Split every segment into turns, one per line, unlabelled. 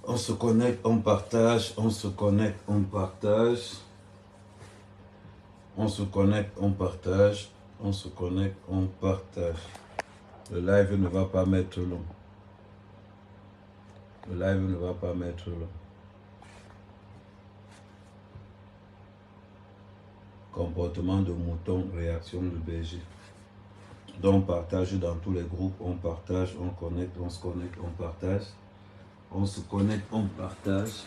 On se connecte, on partage, on se connecte, on partage. On se connecte, on partage. On se connecte, on partage. Le live ne va pas mettre long. Le live ne va pas mettre long. Comportement de mouton, réaction de berger. Donc on partage dans tous les groupes, on partage, on connecte, on se connecte, on partage. On se connecte, on partage.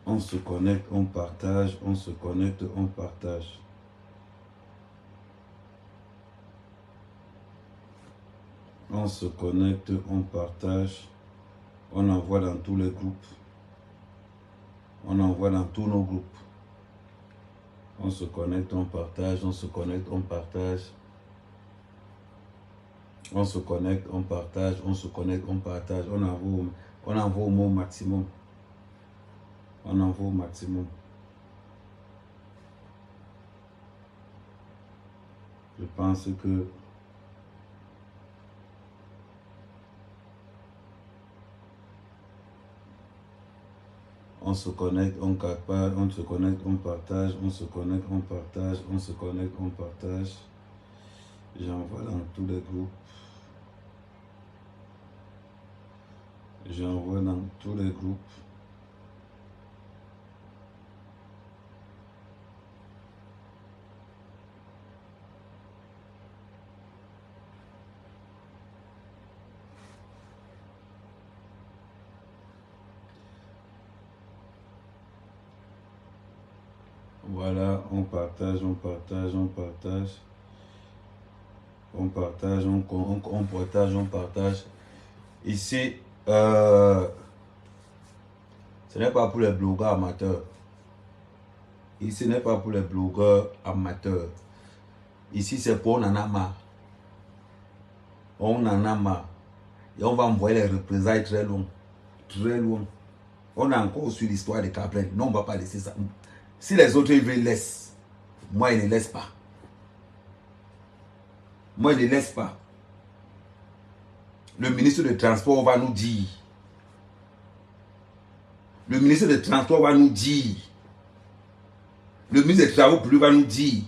On se connecte, on partage, on se connecte, on partage. On se connecte, on partage. On envoie dans tous les groupes. On envoie dans tous nos groupes. On se connecte, on partage, on se connecte, on partage. On se connecte, on partage, on se connecte, on partage. On envoie au mot maximum. On envoie au maximum. Je pense que on se connecte, on partage, on se connecte, on partage, on se connecte, on partage, on se connecte, on partage. J'envoie dans tous les groupes. J'envoie dans tous les groupes. Voilà, on partage, on partage, on partage. On partage, on partage, on partage. Ici, ce n'est pas pour les blogueurs amateurs. Ici, ce n'est pas pour les blogueurs amateurs. Ici, c'est pour on en a marre. On en a marre. Et on va envoyer les représailles très loin. Très loin. On est encore sur l'histoire de Cabrel. Non, on ne va pas laisser ça. Si les autres ils veulent, laissent. Moi, ils ne laissent pas. Moi, ils ne laissent pas. Le ministre des Transports va nous dire. Le ministre des Transports va nous dire. Le ministre des Travaux publics va nous dire.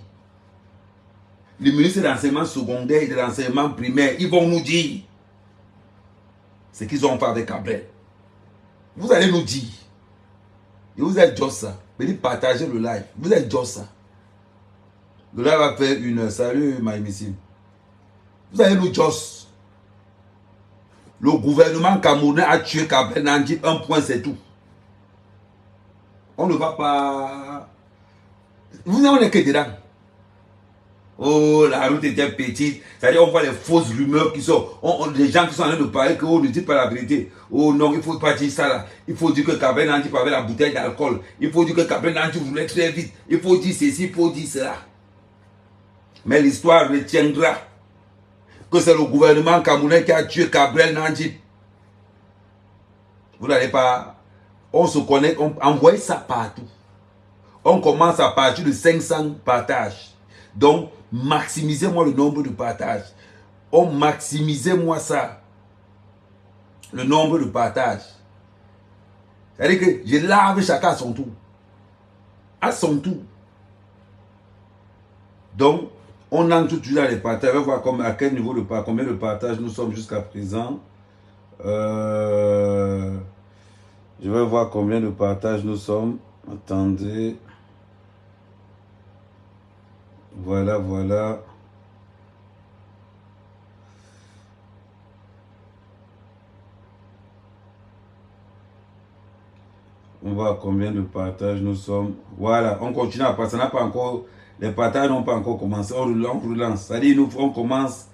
Le ministre de l'enseignement secondaire et de l'enseignement primaire, ils vont nous dire ce qu'ils ont fait avec Cabrel. Vous allez nous dire. Et vous êtes juste ça. Venez partager le live. Vous êtes juste ça. Le live va faire une heure. Salut, Maïmissim. Vous allez nous juste. Le gouvernement camerounais a tué Cabrel Nandi. Un point, c'est tout. On ne va pas. Vous n'avez que dedans. Oh, la route était petite. C'est-à-dire, on voit les fausses rumeurs qui sont. Les gens qui sont en train de parler que ne dites pas la vérité. Oh non, il ne faut pas dire ça là. Il faut dire que Cabrel Nandi avait la bouteille d'alcool. Il faut dire que Cabrel Nandi voulait très vite. Il faut dire ceci, il faut dire cela. Mais l'histoire retiendra que c'est le gouvernement camerounais qui a tué Cabrel Nandi. Vous n'allez pas. On se connecte, on envoie ça partout. On commence à partir de 500 partages. Donc, maximisez-moi le nombre de partages. On maximisez-moi ça. Le nombre de partages. C'est-à-dire que je lave chacun à son tour. À son tour. Donc, on entre tout de suite dans les partages. On va voir à quel niveau de partage, combien de partages nous sommes jusqu'à présent. Je vais voir combien de partages nous sommes. Attendez. Voilà, voilà. On voit combien de partages nous sommes. Voilà, on continue à passer. Les partages n'ont pas encore commencé. On relance. C'est-à-dire, on commence.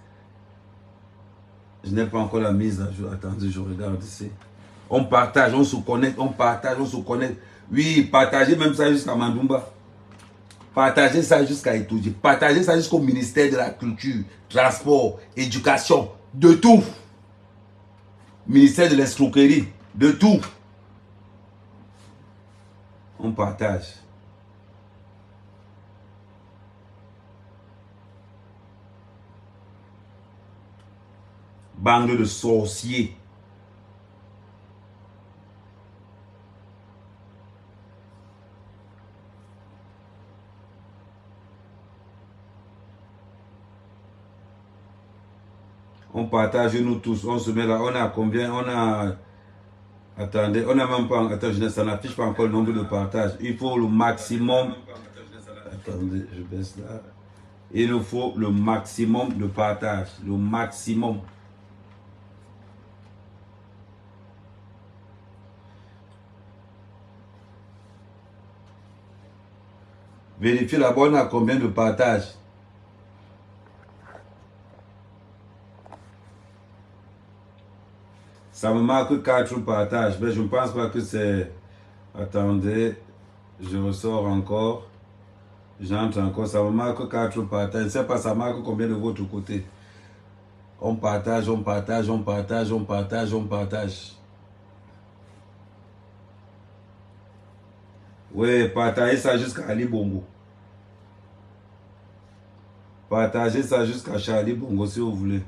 Je n'ai pas encore la mise à jour. Attendez, je regarde ici. On partage, on se connecte, on partage, on se connecte. Oui, partagez même ça jusqu'à Mandumba. Partagez ça jusqu'à Itoudji. Partagez ça jusqu'au ministère de la Culture, Transport, Éducation, de tout. Ministère de l'escroquerie, de tout. On partage. Bande de sorciers. On partage nous tous. On se met là. On a combien? On a... Attendez, on n'a même pas... Attends, ça n'affiche pas encore le nombre de partages. Il faut le maximum... Attendez, je baisse là. Il nous faut le maximum de partage. Le maximum. Vérifiez là-bas, on a combien de partages. Ça me marque 4 partages. Mais je ne pense pas que c'est... Attendez, je ressors encore. J'entre encore. Ça me marque 4 partages. Je ne sais pas, ça marque combien de votre côté. On partage, on partage, on partage, on partage, on partage. Oui, partagez ça jusqu'à Ali Bongo. Partagez ça jusqu'à Charlie Bongo si vous voulez.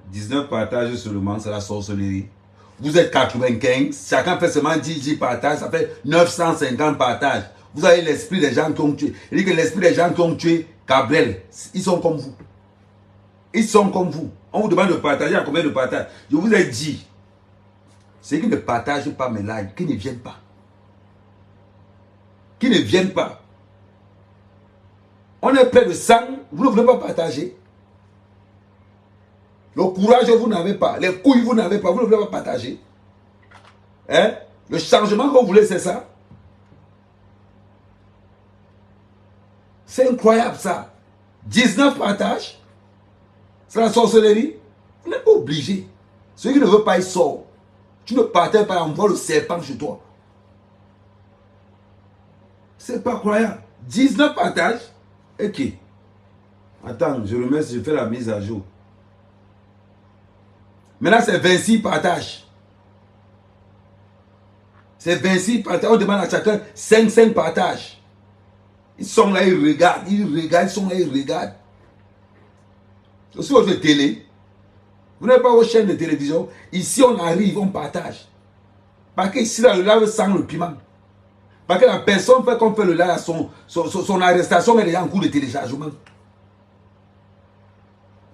« 19 partages seulement, c'est la sorcellerie. Vous êtes 95, chacun fait seulement 10 partages, ça fait 950 partages. Vous avez l'esprit des gens qui ont tué. Il dit que l'esprit des gens qui ont tué Gabriel, ils sont comme vous. Ils sont comme vous. On vous demande de partager à combien de partages. Je vous ai dit, ceux qui ne partagent pas mes lives, qui ne viennent pas. Qui ne viennent pas. On est près de 100, vous ne voulez pas partager. Le courage, vous n'avez pas. Les couilles, vous n'avez pas. Vous ne voulez pas partager. Hein? Le changement que vous voulez, c'est ça. C'est incroyable, ça. 19 partages. C'est la sorcellerie. Vous n'êtes pas obligé. Celui qui ne veut pas, il sort. Tu ne partages pas, envoie le serpent chez toi. C'est pas croyable. 19 partages. Et qui? Attends, je remets, je fais la mise à jour. Maintenant, c'est 26 partages. C'est 26 partages. On demande à chacun 5 partages. Ils sont là, ils regardent. Ils sont là, ils regardent. Sur votre télé, vous n'avez pas vos chaînes de télévision. Ici, on arrive, on partage. Parce que ici, là, le live sent le piment. Parce que la personne fait qu'on fait le live, son arrestation est déjà en cours de téléchargement.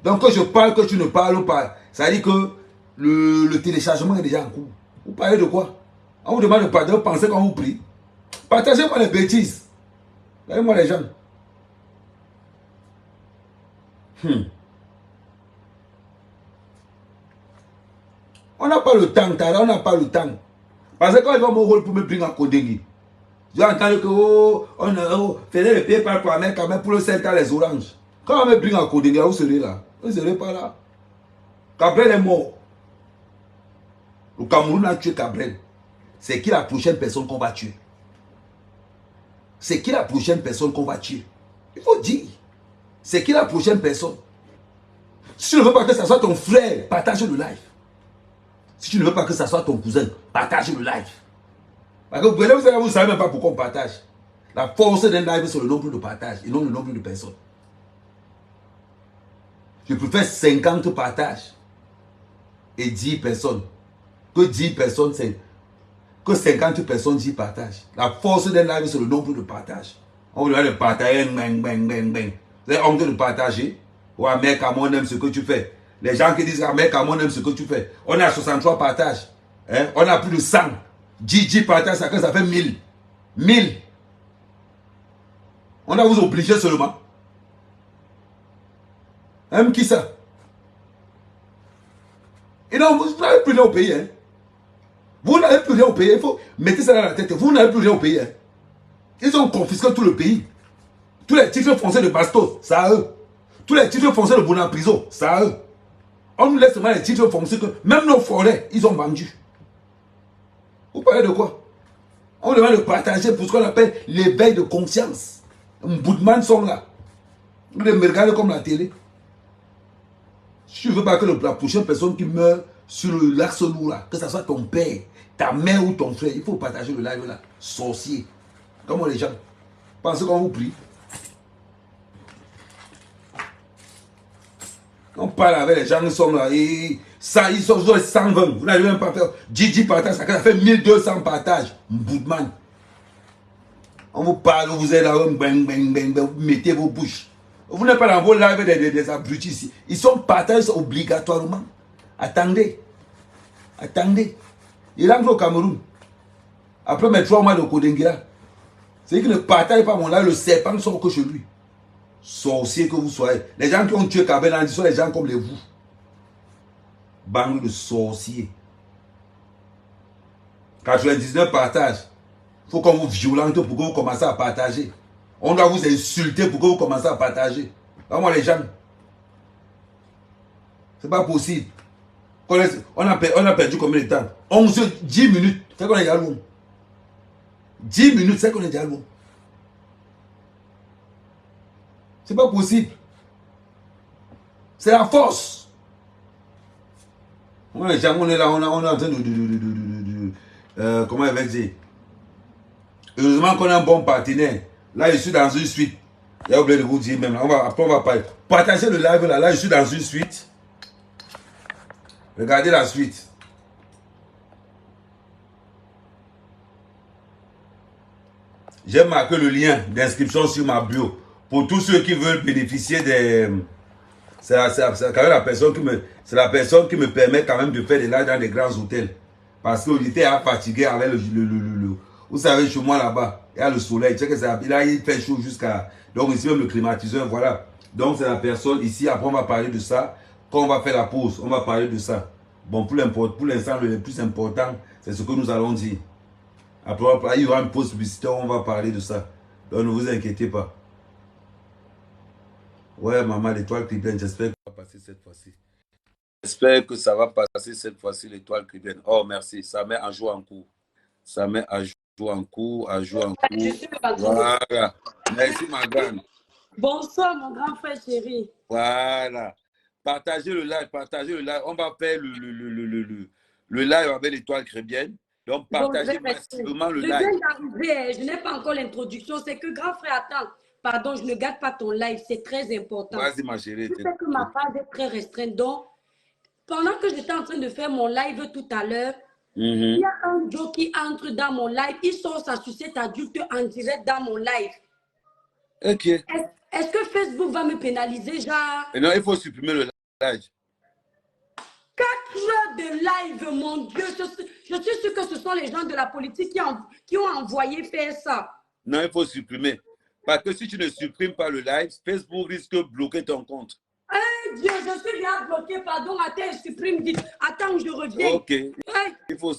Donc, quand je parle, que tu ne parles pas, ça veut dire que le téléchargement est déjà en cours. Vous parlez de quoi? On vous demande de partager, vous pensez qu'on vous prie. Partagez-moi les bêtises. Regardez-moi les gens. On n'a pas le temps, Tara, on n'a pas le temps. Parce que quand ils vont mon rôle pour me prendre en Kodengui, j'ai entendu que on faisait le pied par toi, mais quand même pour le centre les oranges. Quand on me prend en Kodengui, vous serez là. Vous ne serez pas là. Gabriel est mort. Le Cameroun a tué Gabriel. C'est qui la prochaine personne qu'on va tuer? C'est qui la prochaine personne qu'on va tuer? Il faut dire. C'est qui la prochaine personne? Si tu ne veux pas que ça soit ton frère, partage le live. Si tu ne veux pas que ça soit ton cousin, partage le live. Parce que vous ne savez même pas pourquoi on partage. La force d'un live, c'est le nombre de partages et non le nombre de personnes. Je préfère 50 partages et 10 personnes. Que 10 personnes, c'est que 50 personnes 10 partages. La force d'un live, c'est le nombre de partages. On vous demande de partager, vous avez honte de partager. Ouais, mec, Camon aime ce que tu fais. Les gens qui disent, ah, mec, Camon aime ce que tu fais. On a 63 partages. Hein? On a plus de 100. 10 partages, ça fait 1000. 1000. On a vous obligé seulement. Hein, qui ça? Et non, vous n'avez plus rien au pays. Hein? Vous n'avez plus rien au pays. Il faut mettre ça dans la tête. Vous n'avez plus rien au pays. Hein? Ils ont confisqué tout le pays. Tous les titres fonciers de Bastos, c'est à eux. Tous les titres fonciers de Bonapriso, c'est à eux. On nous laisse seulement les titres fonciers que même nos forêts, ils ont vendus. Vous parlez de quoi? On demande de partager pour ce qu'on appelle l'éveil de conscience. Un bout de man sont là. Vous me regardez comme la télé. Si tu ne veux pas que la prochaine personne qui meurt sur l'axe lourd là, que ce soit ton père, ta mère ou ton frère, il faut partager le live là. Sorcier. Comment les gens pensent qu'on vous prie? On parle avec les gens qui sont là, et ça, ils sont 120. Vous n'avez même pas fait 10 partages, ça fait 1200 partages. Boudman. On vous parle, vous êtes là, vous mettez vos bouches. Vous n'êtes pas dans vos lives des abrutis ici. Ils sont partagés obligatoirement. Attendez. Attendez. Il rentre au Cameroun. Après mes 3 mois de Kodengira. C'est qu'il ne partage pas mon live, le serpent sort que chez lui. Sorcier que vous soyez. Les gens qui ont tué Kabel sont les gens comme les vous. Bande de sorciers. 99 partages. Il faut qu'on vous violente pour que vous commencez à partager. On doit vous insulter pour que vous commencez à partager. Vraiment les gens. C'est pas possible. On a perdu combien de temps? 10 minutes. C'est qu'on est déjà loin. 10 minutes, c'est qu'on est déjà loin. C'est pas possible. C'est la force. On est là, on est en train de comment elle va dire? Heureusement qu'on a un bon partenaire. Là, je suis dans une suite. J'ai oublié de vous dire même. Après, on va parler. Partagez le live là. Là, je suis dans une suite. Regardez la suite. J'ai marqué le lien d'inscription sur ma bio. Pour tous ceux qui veulent bénéficier des... C'est la personne qui me permet quand même de faire des lives dans des grands hôtels. Parce que j'étais fatigué avec le... Vous savez, chez moi là-bas, il y a le soleil. Tu sais que là, il fait chaud jusqu'à... Donc ici même le climatiseur, voilà. Donc c'est la personne ici. Après, on va parler de ça. Quand on va faire la pause, on va parler de ça. Bon, pour l'instant, le plus important, c'est ce que nous allons dire. Après, il y aura une pause publicitaire, on va parler de ça. Donc ne vous inquiétez pas. Ouais, maman, l'étoile criblienne, j'espère que ça va passer cette fois-ci. J'espère que ça va passer cette fois-ci, l'étoile criblienne. Oh, merci. Ça met à jouer en cours. Ça met à jouer en cours, à jouer en cours. Voilà. Merci, ma grande.
Bonsoir, mon grand frère chéri.
Voilà. Partagez le live, partagez le live. On va faire le live avec l'étoile criblienne. Donc, partagez massivement le live.
Je n'ai pas encore l'introduction. C'est que grand frère, attends. Pardon, je ne garde pas ton live. C'est très important.
Vas-y, ma chérie.
Tu sais que ma page est très restreinte. Donc, pendant que j'étais en train de faire mon live tout à l'heure, il y a un Joe qui entre dans mon live. Il sort sa sucette adulte en direct dans mon live.
Ok.
Est-ce que Facebook va me pénaliser, genre?
Et non, il faut supprimer le live.
4 heures de live, mon Dieu. Je suis sûr que ce sont les gens de la politique qui ont envoyé faire ça.
Non, il faut supprimer. Parce que si tu ne supprimes pas le live, Facebook risque de bloquer ton compte.
Eh Dieu, je suis bien bloqué. Pardon, attends, je supprime vite. Attends, je reviens.
Ok. Il faut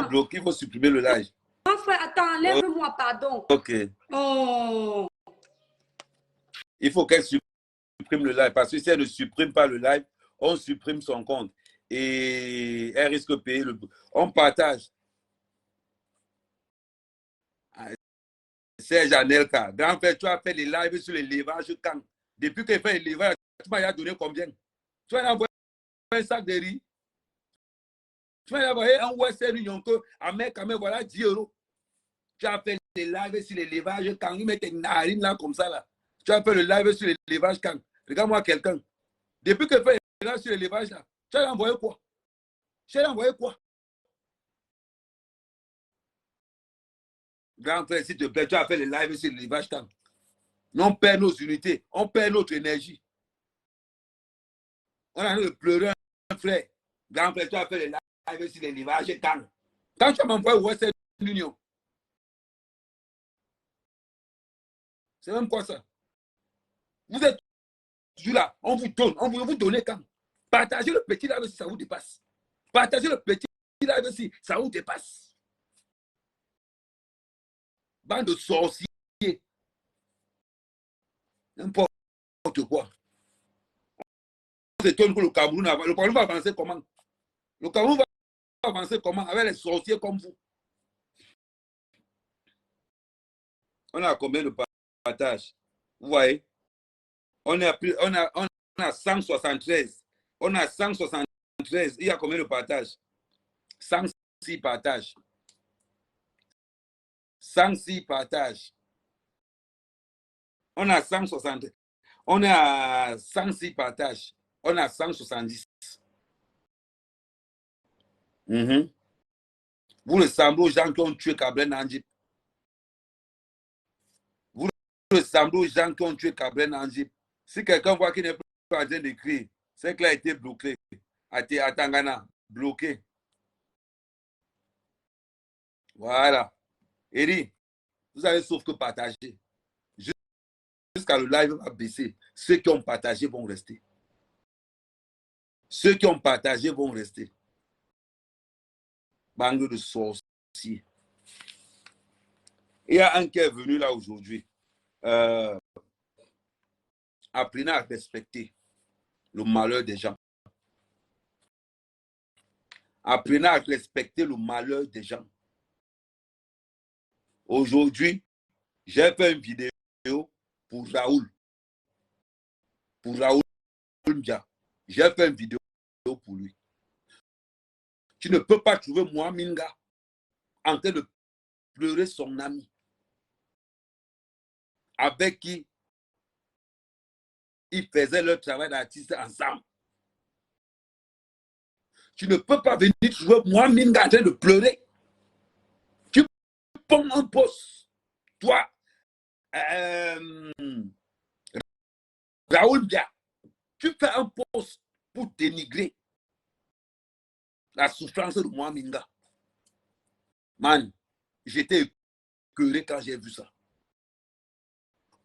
bloquer, il faut supprimer le live.
Mon frère, attends, enlève-moi, pardon.
Ok.
Oh.
Il faut qu'elle supprime le live. Parce que si elle ne supprime pas le live, on supprime son compte. Et elle risque de payer le... On partage. Serge Anelka. Grand frère, tu as fait les lives sur les levages quand? Depuis que tu fait les levages, tu m'as donné combien? Tu m'as envoyé un sac de riz. Tu m'as envoyé un Western Union que à mec, voilà 10 €. Tu as fait les lives sur les levages quand? Ils mettent une narine là comme ça là. Tu as fait le live sur les levages quand? Regarde-moi quelqu'un. Depuis que tu fais les lives sur les levages là, tu as envoyé quoi? Tu as envoyé quoi? Grand frère, s'il te plaît, tu as fait les lives sur les levages quand? On perd nos unités, on perd notre énergie. On a envie de pleurer un frère. Grand frère, tu as fait les lives sur les levages quand? Quand tu m'envoies au Western Union. C'est même quoi ça? Vous êtes toujours là, on vous donne, on vous donne quand? Partagez le petit live si ça vous dépasse. Partagez le petit live si ça vous dépasse. Bande de sorciers. N'importe quoi. On s'étonne que le Cameroun va avancer comment? Le Cameroun va avancer comment? Avec les sorciers comme vous. On a combien de partages? Vous voyez? On a 173. On a 173. Il y a combien de partages? 106 partages. 106 partages. On a 160. On est à 106 partages. On a 170. Vous ressemblez aux gens qui ont tué Kabel Nandji. ressembler aux gens qui ont tué Cabrel Nanji. Si quelqu'un voit qu'il n'est pas en train d'écrire, c'est qu'il a été bloqué. À Tangana, bloqué. Voilà. Eri, vous avez sauf que partager. Jusqu'à le live va baisser. Ceux qui ont partagé vont rester. Ceux qui ont partagé vont rester. Bande de sorciers. Il y a un qui est venu là aujourd'hui. Apprenez à respecter le malheur des gens. Apprenez à respecter le malheur des gens. Aujourd'hui, j'ai fait une vidéo pour Raoul. Pour Raoul Mbia. J'ai fait une vidéo pour lui. Tu ne peux pas trouver Mwaminga en train de pleurer son ami avec qui ils faisaient leur travail d'artiste ensemble. Tu ne peux pas venir trouver Mwaminga en train de pleurer. Tu prends un poste. Toi, Raoul Mbia, tu fais un poste pour dénigrer la souffrance de Mwaminga. Man, j'étais écœuré quand j'ai vu ça.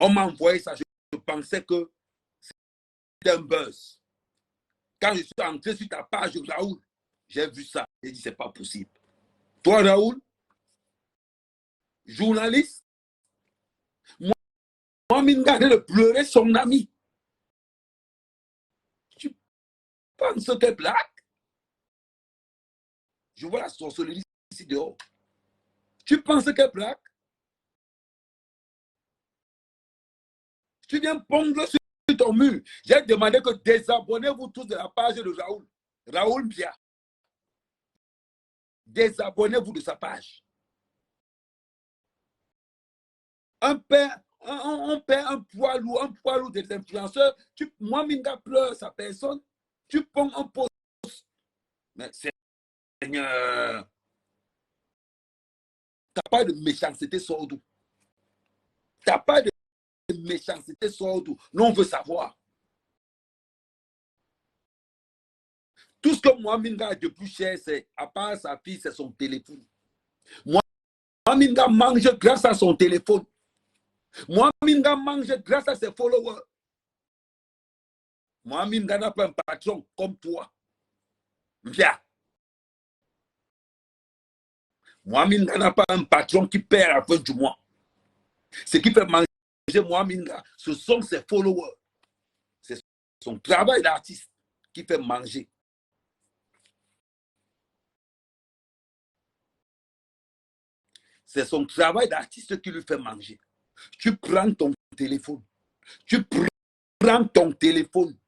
On m'a envoyé ça, je pensais que c'était un buzz. Quand je suis entré sur ta page, Raoul, j'ai vu ça. J'ai dit, c'est pas possible. Toi, Raoul, journaliste, Mwaminga de pleurer son ami. Tu penses que t'es black? Je vois la sorcellerie ici dehors. Tu penses que t'es black? Tu viens pondre sur ton mur. J'ai demandé que désabonnez-vous tous de la page de Raoul. Raoul Mbia. Désabonnez-vous de sa page. On perd un poids lourd des influenceurs. Mwaminga pleure sa personne. Tu prends un poste. Mais Seigneur, t'as pas de méchanceté sordou. T'as pas de méchanceté sordou. Nous, on veut savoir. Tout ce que Mwaminga a de plus cher, c'est, à part sa fille, c'est son téléphone. Mwaminga mange grâce à son téléphone. Mwaminga mange grâce à ses followers. Mwaminga n'a pas un patron comme toi. Viens. Mwaminga n'a pas un patron qui perd à la fin du mois. Ce qui fait manger Mwaminga, ce sont ses followers. C'est son travail d'artiste qui fait manger. C'est son travail d'artiste qui lui fait manger. Tu prends ton téléphone. Tu prends ton téléphone.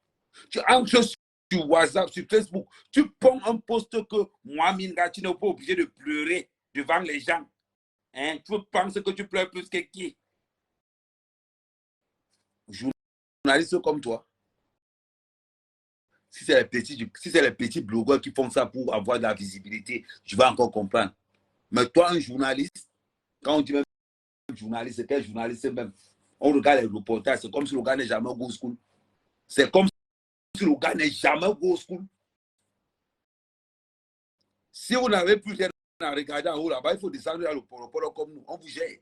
Tu entres sur WhatsApp, sur Facebook. Tu prends un post que Mwaminga, tu n'es pas obligé de pleurer devant les gens. Hein? Tu penses que tu pleures plus que qui? Journalistes comme toi. Si c'est les petits blogueurs qui font ça pour avoir de la visibilité, je vais encore comprendre. Mais toi, un journaliste, quand on dit même journaliste, c'est quel journaliste même? On regarde les reportages, c'est comme si le gars n'est jamais au go school. C'est comme si le gars n'est jamais au go school. Si vous n'avez plus rien à regarder en haut là-bas, il faut descendre à l'oporo comme nous. On vous gère.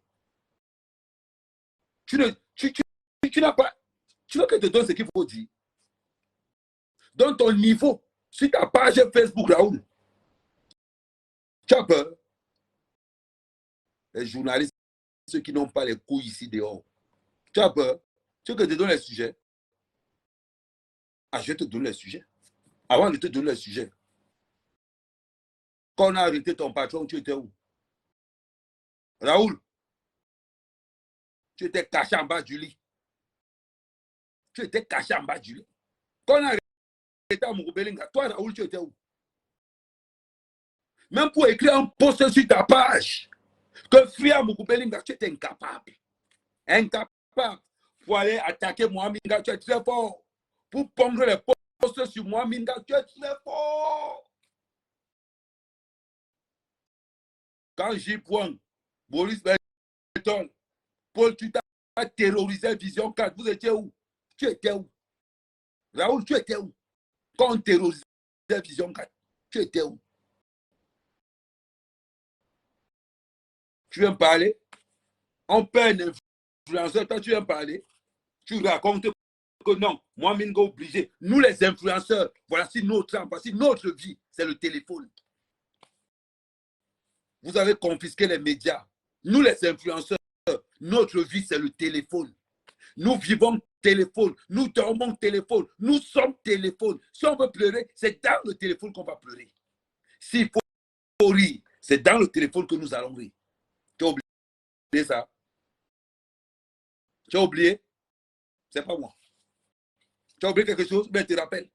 Tu n'as pas. Tu veux que je te donne ce qu'il faut dire. Dans ton niveau, sur ta page Facebook, Raoul, tu as peur. Les journalistes, ceux qui n'ont pas les couilles ici dehors, tu as peur. Tu veux que je te donne les sujets? Ah, je vais te donner les sujets. Avant de te donner les sujets, quand on a arrêté ton patron, tu étais où? Raoul, tu étais caché en bas du lit. Tu étais caché en bas du lit. Quand on a arrêté à Mukubelinga, toi, Raoul, tu étais où? Même pour écrire un post sur ta page, que Fria Mukubelinga, tu étais incapable. Incapable. Pour aller attaquer Mwaminga, tu es très fort. Pour pondre les posts sur Mwaminga, tu es très fort. Quand j'y pointe, Boris Berton, Paul Tuta, terrorisé Vision 4. Vous étiez où? Tu étais où? Raoul, tu étais où? Quand on terrorisait Vision 4, tu étais où? Tu viens me parler? On paie un influenceur, toi tu viens me parler? Tu racontes que non, moi, Mingo obligé. Nous les influenceurs, voici notre âme, voici notre vie, c'est le téléphone. Vous avez confisqué les médias. Nous les influenceurs, notre vie c'est le téléphone. Nous vivons téléphone, nous dormons téléphone, nous sommes téléphone. Si on veut pleurer, c'est dans le téléphone qu'on va pleurer. S'il faut rire, c'est dans le téléphone que nous allons rire. Tu as oublié ça? Tu as oublié? C'est pas moi. Tu as oublié quelque chose? Ben, tu te rappelles.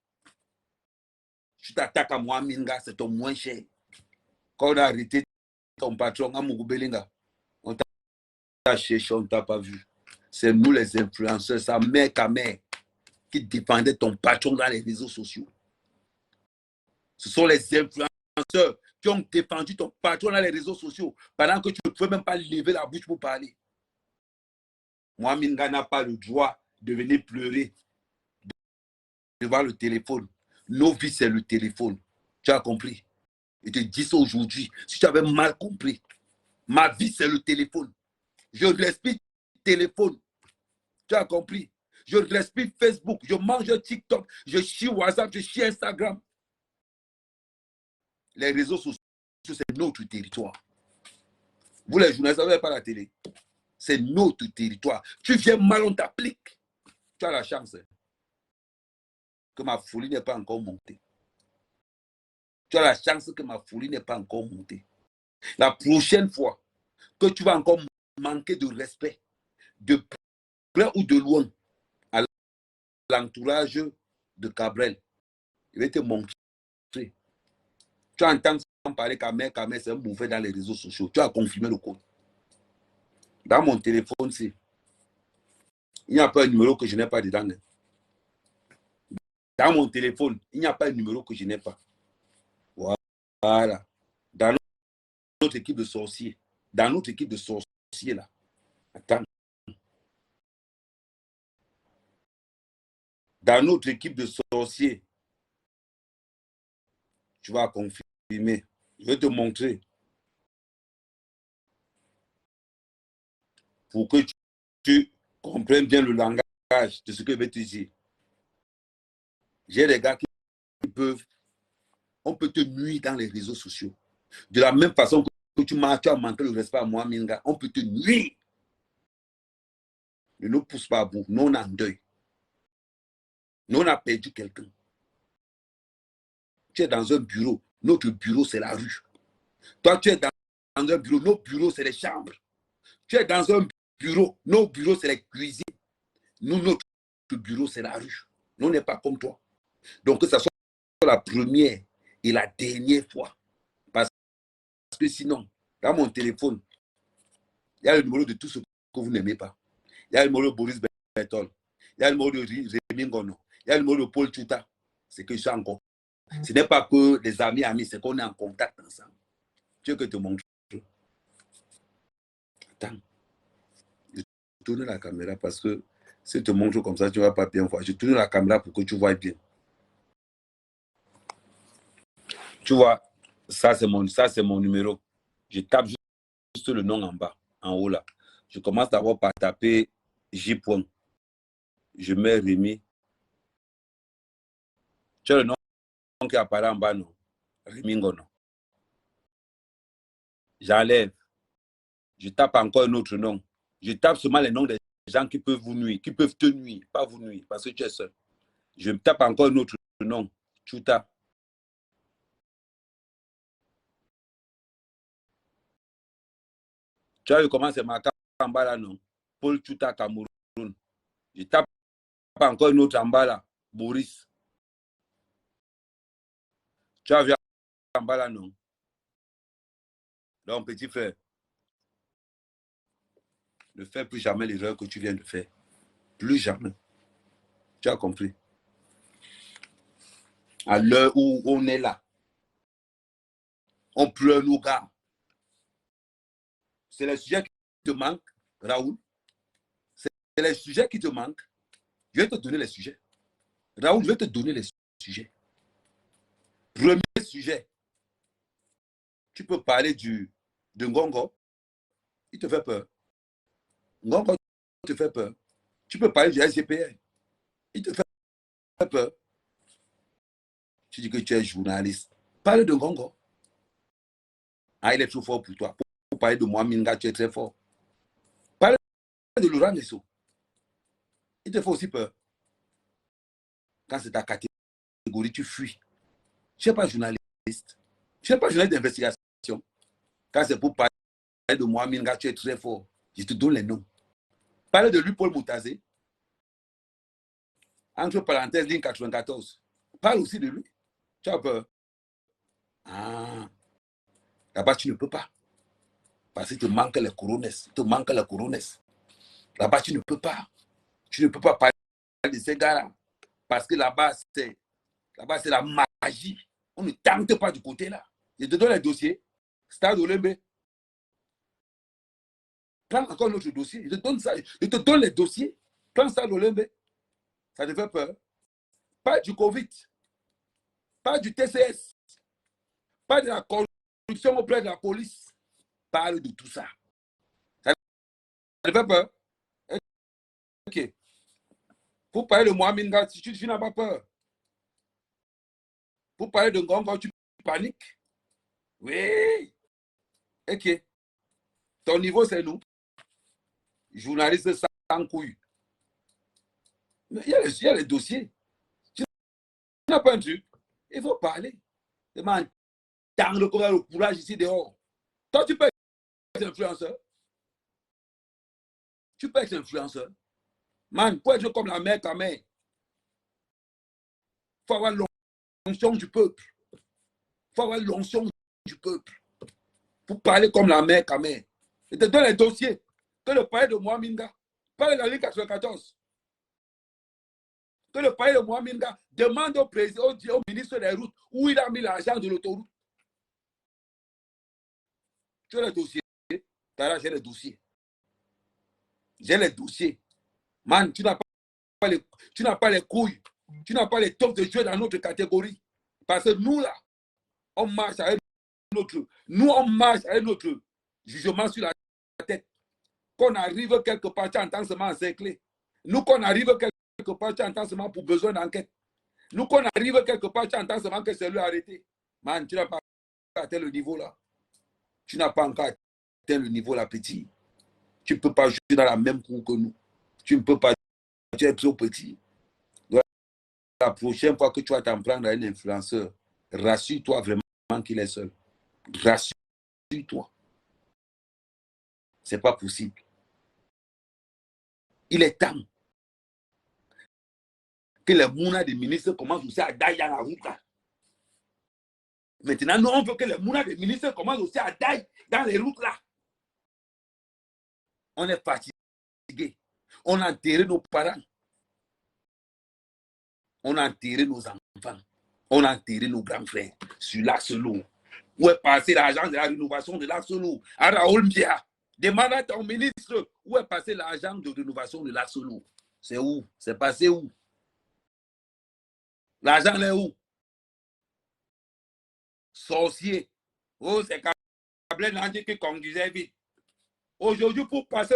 Tu t'attaques à moi, Minga, c'est ton moins cher. Quand on a arrêté ton patron, à Mugubelinga, on t'a cherché, on ne t'a pas vu. C'est nous les influenceurs, sa mère, ta mère, qui défendaient ton patron dans les réseaux sociaux. Ce sont les influenceurs qui ont défendu ton patron dans les réseaux sociaux pendant que tu ne peux même pas lever la bouche pour parler. Moi, Minga n'a pas le droit de venir pleurer devant le téléphone. Nos vies, c'est le téléphone. Tu as compris? Je te dis ça aujourd'hui. Si tu avais mal compris, ma vie, c'est le téléphone. Je respire téléphone. Tu as compris? Je respire Facebook, je mange TikTok, je chie WhatsApp, je chie Instagram. Les réseaux sociaux, c'est notre territoire. Vous, les journalistes, vous n'avez pas la télé. C'est notre territoire. Tu viens mal, on t'applique. Tu as la chance que ma folie n'est pas encore montée. Tu as la chance que ma folie n'est pas encore montée. La prochaine fois que tu vas encore manquer de respect, de près ou de loin, à l'entourage de Cabrel, je vais te montrer. Tu entends parler Kamer, c'est un mauvais dans les réseaux sociaux. Tu as confirmé le code. Dans mon téléphone, il n'y a pas un numéro que je n'ai pas dedans. Dans mon téléphone, il n'y a pas un numéro que je n'ai pas. Voilà. Dans notre équipe de sorciers, là. Attends. Dans notre équipe de sorciers, tu vas confirmer. Je vais te montrer. Pour que tu comprennes bien le langage de ce que je vais te dire. J'ai des gars qui peuvent, on peut te nuire dans les réseaux sociaux. De la même façon que tu as manqué le respect à moi, Minga, on peut te nuire. Ne nous pousse pas à bout. Nous, on est en deuil. Nous, on a perdu quelqu'un. Tu es dans un bureau. Notre bureau, c'est la rue. Toi, tu es dans un bureau. Nos bureaux, c'est les chambres. Tu es dans un bureau. Nos bureaux, c'est les cuisines. Nous, notre bureau, c'est la rue. Nous, on n'est pas comme toi. Donc, que ce soit la première et la dernière fois. Parce que sinon, dans mon téléphone, il y a le numéro de tout ce que vous n'aimez pas. Il y a le numéro de Boris Bertol. Il y a le numéro de Rémi Ngono. Il y a le numéro de Paul Chuta. C'est que je suis encore. Ce n'est pas que des amis, c'est qu'on est en contact ensemble. Tu veux que je te montre? Attends. Je tourne la caméra parce que si je te montre comme ça, tu ne vas pas bien voir. Je tourne la caméra pour que tu vois bien. Tu vois, ça c'est mon numéro. Je tape juste le nom en bas, en haut là. Je commence d'abord par taper J. Je mets Rémi. Tu as le nom qui apparaît en bas, non? Rémi Ngono. J'enlève. Je tape encore un autre nom. Je tape seulement les noms des gens qui peuvent vous nuire, qui peuvent te nuire, pas vous nuire, parce que tu es seul. Je tape encore un autre nom. Chuta. Tu as vu comment c'est marqué en bas là, non? Paul Chuta Cameroun. Je tape encore un autre en bas là. Boris. Tu as vu en bas là, non? Donc, petit frère, ne fais plus jamais l'erreur que tu viens de faire. Plus jamais. Tu as compris? À l'heure où on est là, on pleure nos gars. C'est le sujet qui te manque, Raoul. C'est les sujets qui te manquent. Je vais te donner les sujets. Raoul, je vais te donner les sujets. Premier sujet. Tu peux parler de Ngongo. Il te fait peur. Ngongo te fait peur. Tu peux parler du SGPN. Il te fait peur. Tu dis que tu es journaliste. Parle de Ngongo. Ah, il est trop fort pour toi. Pour parler de moi, Minga, tu es très fort. Parle de Laurent Nesso. Il te fait aussi peur. Quand c'est ta catégorie, tu fuis. Tu n'es pas journaliste. Tu n'es pas journaliste d'investigation. Quand c'est pour parler de moi, Minga, tu es très fort. Je te donne les noms. Parle de lui, Paul Moutazé. Entre parenthèses, ligne 94. Parle aussi de lui. Tu as peur. Ah. Là-bas, tu ne peux pas. Parce qu'il te manque les couronnes. Il te manque les couronnes. Là-bas, tu ne peux pas. Tu ne peux pas parler de ces gars-là. Parce que là-bas, c'est la magie. On ne tente pas du côté-là. Je te donne les dossiers. Stade Olembe. Prends encore notre dossier. Je te donne ça. Je te donne les dossiers. Prends Stade Olembe. Ça te fait peur. Pas du Covid. Pas du TCS. Pas de la corruption auprès de la police. Parle de tout ça. Ça te fait peur? Ok. Pour parler de Mohamed Nga, tu n'as pas peur. Pour parler de Ngongo, tu paniques. Oui. Ok. Ton niveau, c'est nous. Journaliste sans couilles. Il y a les dossiers. Tu n'as pas un truc. Il faut parler. Demande tant de courage ici dehors. Toi, tu peux être influenceur. Tu peux être influenceur. Man, pour être comme la mère, ta mère, il faut avoir l'onction du peuple. Il faut avoir l'onction du peuple. Pour parler comme la mère, ta mère. Je te donne les dossiers. Que le palais de Mohaminga. Parle de la ligne 94. Que le palais de Mohaminga demande au président, au ministre des routes, où il a mis l'argent de l'autoroute. Tu as les dossiers. J'ai les dossiers. J'ai les dossiers. Man, tu n'as pas les couilles. Tu n'as pas les tops de jeu dans notre catégorie. Parce que nous, là, on marche avec notre jugement sur la tête. Qu'on arrive quelque part, tu entends seulement encerclé. Nous, qu'on arrive quelque part, tu entends seulement pour besoin d'enquête. Nous, qu'on arrive quelque part, tu entends seulement que c'est lui arrêté. Man, tu n'as pas atteint le niveau là. Tu n'as pas encore atteint le niveau là, petit. Tu ne peux pas jouer dans la même cour que nous. Tu ne peux pas, tu es trop petit. Donc, la prochaine fois que tu vas t'en prendre à un influenceur, rassure-toi vraiment qu'il est seul. Rassure-toi. Ce n'est pas possible. Il est temps que les mounas des ministres commencent aussi à dailler dans la route. Maintenant, nous, on veut que les mounas des ministres commencent aussi à dailler dans les routes là. On est fatigué. On a enterré nos parents. On a enterré nos enfants. On a enterré nos grands frères sur l'axe lourd. Où est passé l'argent de la rénovation de l'axe lourd? À Raoul Mbia. Demande à ton ministre où est passé l'argent de rénovation de l'axe lourd. C'est où? C'est passé où? L'argent est où? Sorcier. Oh, c'est Kablé Nandi qui conduisait vite. Aujourd'hui, pour passer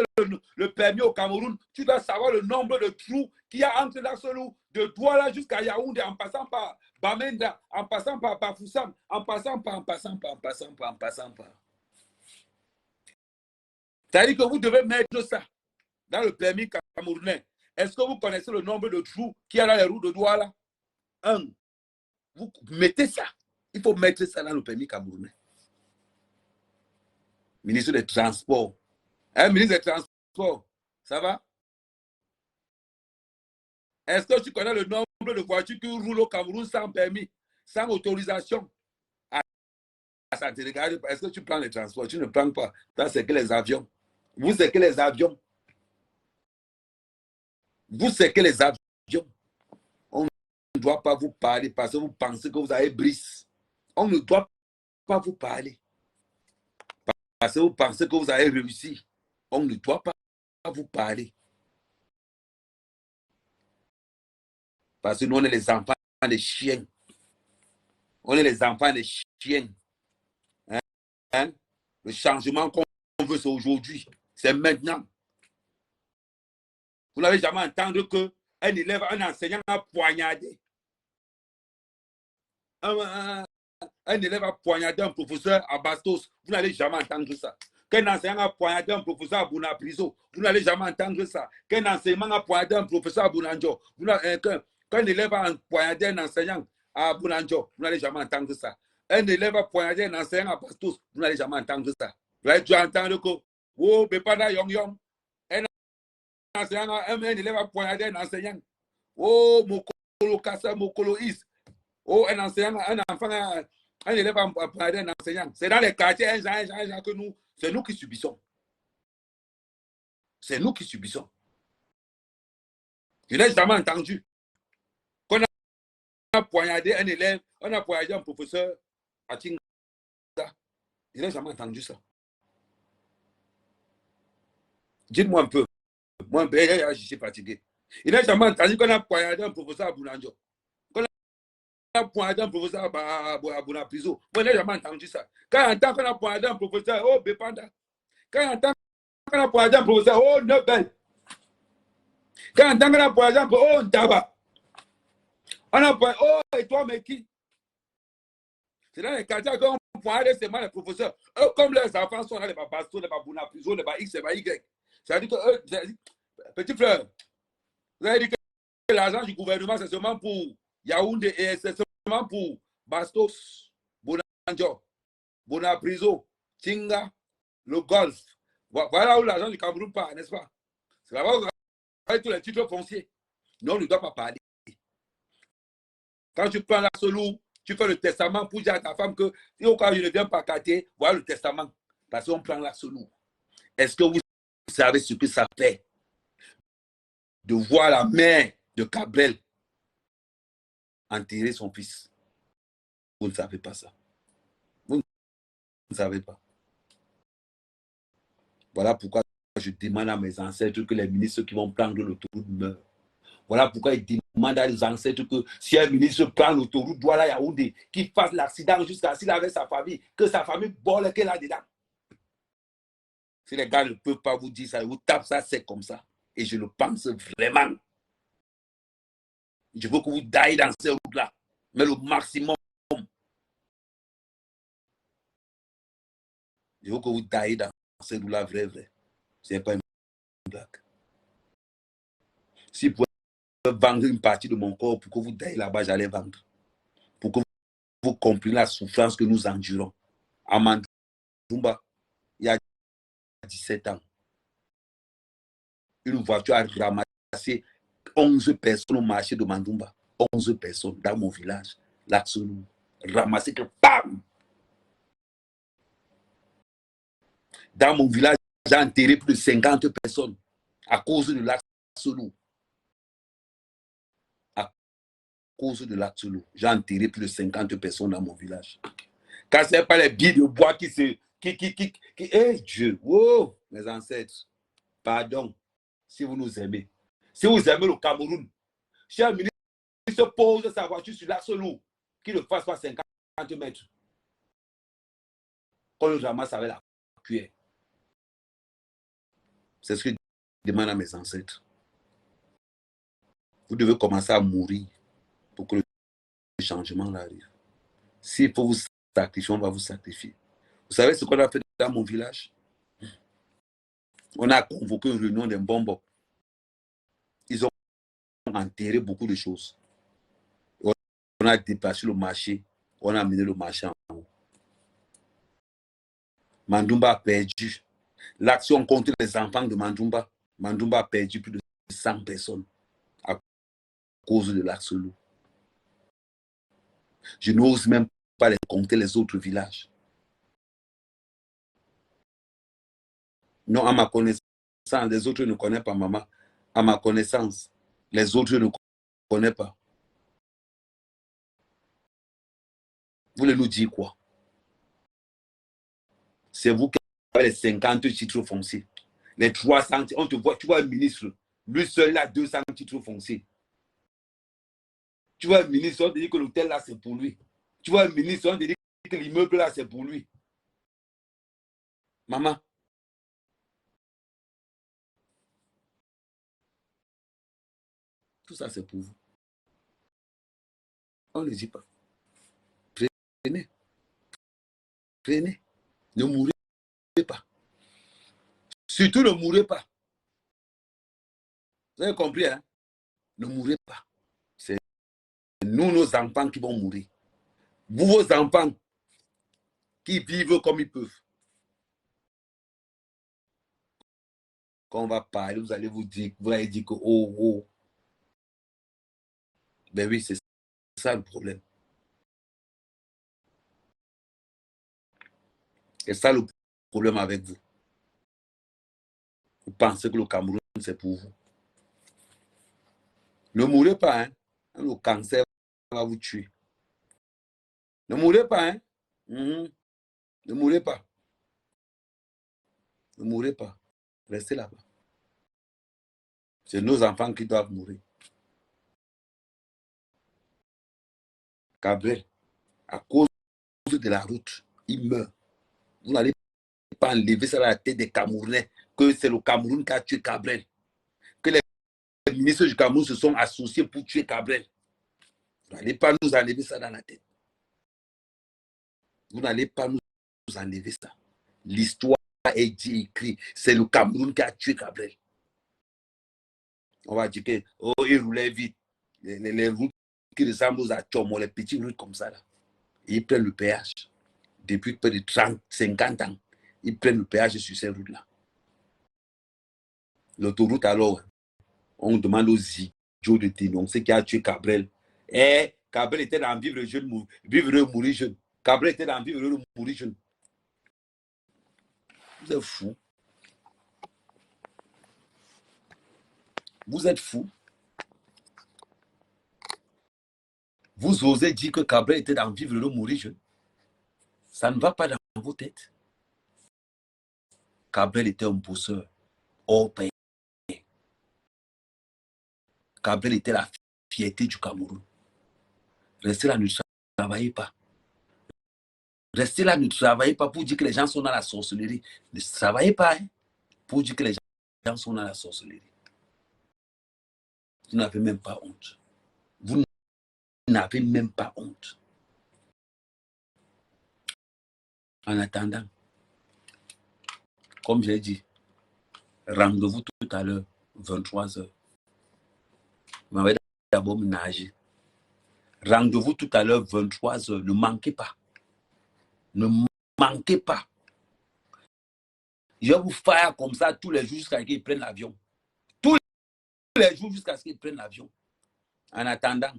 le permis au Cameroun, tu dois savoir le nombre de trous qu'il y a entre l'axe lourd de Douala jusqu'à Yaoundé, en passant par Bamenda, en passant par Bafoussam, en passant par. C'est-à-dire que vous devez mettre ça dans le permis camerounais. Est-ce que vous connaissez le nombre de trous qu'il y a dans les routes de Douala? Un. Vous mettez ça. Il faut mettre ça dans le permis camerounais. Ministre des Transports. Ministre des Transports, ça va? Est-ce que tu connais le nombre de voitures qui roulent au Cameroun sans permis, sans autorisation? Ça te regarde. Est-ce que tu prends les transports? Tu ne prends pas. Ça, c'est que les avions. Vous, c'est que les avions. Vous, c'est que les avions. On ne doit pas vous parler parce que vous pensez que vous avez brise. On ne doit pas vous parler parce que vous pensez que vous avez réussi. On ne doit pas vous parler. Parce que nous, on est les enfants des chiens. On est les enfants des chiens. Hein? Le changement qu'on veut, c'est aujourd'hui. C'est maintenant. Vous n'avez jamais entendu qu'un élève, un enseignant a poignardé. Un élève a poignardé un professeur à Bastos. Vous n'allez jamais entendre ça. Qu'un enseignant a poignardé un professeur à Bouna-Priso. Vous n'allez jamais entendre ça. Qu'un enseignant a poignardé un professeur à Bounanjo. Qu'un élève a poignardé un enseignant à Bounanjo. Vous n'allez jamais entendre ça. Un élève a poignardé un enseignant à Bastos. Vous n'allez jamais entendre ça. Là, tu entends que, oh, Bepada Yong Yong. Un élève a poignardé un enseignant. Oh, Mokolo Kassa, Mokolo Is. Oh, un enseignant, un enfant, un élève a poignardé un enseignant. C'est dans les quartiers, un genre que nous, c'est nous qui subissons. C'est nous qui subissons. Je n'ai jamais entendu qu'on a poignardé un élève, on a poignardé un professeur à Tinga. Je n'ai jamais entendu ça. Dites-moi un peu. Moi, je suis fatigué. Il n'a jamais entendu qu'on a poignardé un professeur à Bounanjo. Qu'on a poignardé un professeur à Bouna-Priso. Moi, je n'ai jamais entendu ça. Quand on entend qu'on a poignardé un professeur, oh, Bepanda. Quand on entend qu'on a poignardé un professeur, oh, Nobel. Quand on entend qu'on a poignardé un professeur, oh, Ndaba. On a poignardé, oh, et toi, mais qui? C'est dans les quartiers qu'on poignardé seulement les professeurs. Eux, comme leurs enfants sont dans les Babastos, les Bouna-Priso, les X, les Y. Ça veut dire que eux, petit frère, vous avez dit que l'argent du gouvernement, c'est seulement pour Yaoundé et c'est seulement pour Bastos, Bounanjo, Bouna-Priso, Tinga, le Golfe. Voilà où l'argent du Cameroun part, n'est-ce pas? C'est là-bas où vous avez tous les titres fonciers. Non, on ne doit pas parler. Quand tu prends la Solou, tu fais le testament pour dire à ta femme que si au cas où je ne viens pas cater, voilà le testament. Parce qu'on prend la Solou. Est-ce que vous savez ce que ça fait de voir la mère de Cabrel enterrer son fils? Vous ne savez pas ça. Vous ne savez pas. Voilà pourquoi je demande à mes ancêtres que les ministres qui vont prendre l'autoroute meurent. Voilà pourquoi ils demandent à les ancêtres que si un ministre prend l'autoroute Douala Yaoundé, qu'il fasse l'accident jusqu'à s'il avait sa famille, que sa famille bole qu'elle a dedans. Si les gars ne peuvent pas vous dire ça, ils vous tapent ça, c'est comme ça. Et je le pense vraiment. Je veux que vous daillez dans ces routes-là, mais le maximum. Je veux que vous daillez dans ces routes-là, vrai. Ce n'est pas une blague. Si vous pouvez vendre une partie de mon corps pour que vous daillez là-bas, j'allais vendre. Pour que vous compreniez la souffrance que nous endurons. À Mandoumba, il y a 17 ans, une voiture a ramassé 11 personnes au marché de Mandoumba. 11 personnes dans mon village. L'Axolou. Ramassé que bam! Dans mon village, j'ai enterré plus de 50 personnes à cause de l'Axolou. À cause de l'Axolou. J'ai enterré plus de 50 personnes dans mon village. Quand ce n'est pas les billes de bois qui se... Eh Dieu! Oh, mes ancêtres! Pardon, si vous nous aimez. Si vous aimez le Cameroun, si un ministre pose sa voiture sur l'Axolou, qu'il ne fasse pas 50 mètres. Qu'on le ramasse avec la cuillère. C'est ce que je demande à mes ancêtres. Vous devez commencer à mourir pour que le changement arrive. S'il faut vous sacrifier, on va vous sacrifier. Vous savez ce qu'on a fait dans mon village? On a convoqué une réunion des Mbombo. Ils ont enterré beaucoup de choses. On a dépassé le marché. On a amené le marché en haut. Mandoumba a perdu. L'action contre les enfants de Mandoumba. Mandoumba a perdu plus de 100 personnes à cause de l'Axolou. Je n'ose même pas les compter les autres villages. Non, à ma connaissance, les autres ne connaissent pas maman. À ma connaissance, les autres ne connaissent pas. Vous voulez nous dire quoi? C'est vous qui avez les 50 titres fonciers. Les 300, on te voit, tu vois un ministre, lui seul a 200 titres fonciers. Tu vois un ministre, on te dit que l'hôtel là, c'est pour lui. Tu vois un ministre, on te dit que l'immeuble là, c'est pour lui. Maman. Tout ça, c'est pour vous. On ne dit pas. Prenez. Prenez. Ne mourrez pas. Surtout ne mourrez pas. Vous avez compris, hein? Ne mourrez pas. C'est nous, nos enfants, qui vont mourir. Vous, vos enfants, qui vivent comme ils peuvent. Quand on va parler, vous allez vous dire que oh, oh. Ben oui, c'est ça le problème. C'est ça le problème avec vous. Vous pensez que le Cameroun, c'est pour vous. Ne mourrez pas, hein. Le cancer va vous tuer. Ne mourrez pas, hein. Ne mourrez pas. Ne mourrez pas. Restez là-bas. C'est nos enfants qui doivent mourir. Gabriel, à cause de la route, il meurt. Vous n'allez pas enlever ça à la tête des Camerounais, que c'est le Cameroun qui a tué Gabriel. Que les ministres du Cameroun se sont associés pour tuer Gabriel. Vous n'allez pas nous enlever ça dans la tête. Vous n'allez pas nous enlever ça. L'histoire est dit, écrit. C'est le Cameroun qui a tué Gabriel. On va dire que oh, il roulait vite. Les routes qui ressemblent aux Atchomo, les petites routes comme ça. Là. Ils prennent le péage. Depuis près de 30, 50 ans, ils prennent le péage sur ces routes-là. L'autoroute, alors, on demande aux idiots de dénoncer qui a tué Gabriel. Et Gabriel était dans vivre jeune, mourir jeune. Gabriel était dans vivre mourir jeune. Vous êtes fous. Vous êtes fous. Vous osez dire que Gabriel était dans vivre mourir jeune. Ça ne va pas dans vos têtes. Gabriel était un bosseur hors pair. Gabriel était la fierté du Cameroun. Restez là, ne travaillez pas. Restez là, ne travaillez pas pour dire que les gens sont dans la sorcellerie. Ne travaillez pas hein, pour dire que les gens sont dans la sorcellerie. Vous n'avez même pas honte. Vous n'avez même pas honte. En attendant, comme j'ai dit, rendez-vous tout à l'heure, 23h. Vous m'avez d'abord ménagé. Rendez-vous tout à l'heure, 23h. Ne manquez pas. Ne manquez pas. Je vais vous faire comme ça tous les jours jusqu'à ce qu'ils prennent l'avion. Tous les jours jusqu'à ce qu'ils prennent l'avion. En attendant,